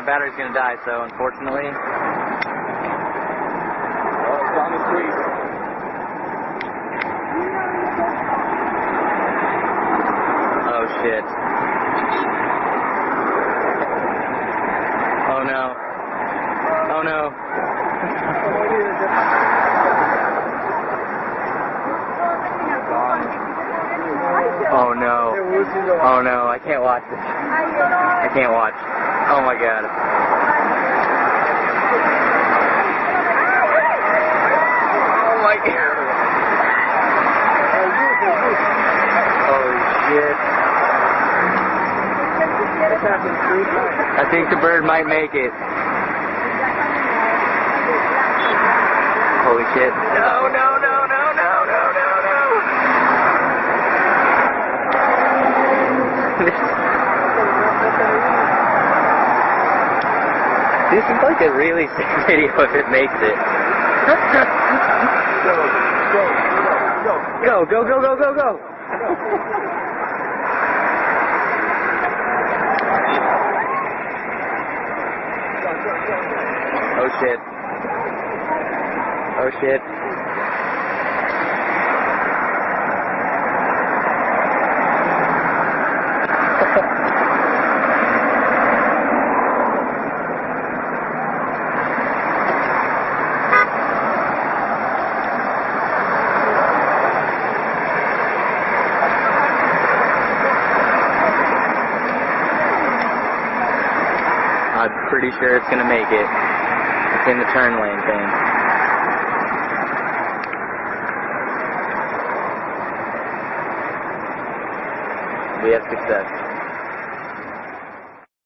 battery's gonna die, so unfortunately. Oh, it's on the street. Oh shit. Oh no. Oh no. Oh no. Oh no, I can't watch this. I can't watch. Oh my god. Oh my god. Holy shit. I think the bird might make it. Holy shit. No, no, no, no, no, no, no, no. This is like a really sick video if it makes it. Go, go, go, go, go, go. Oh shit. Oh shit. I'm pretty sure it's gonna make it. It's in the turn lane thing. We have success.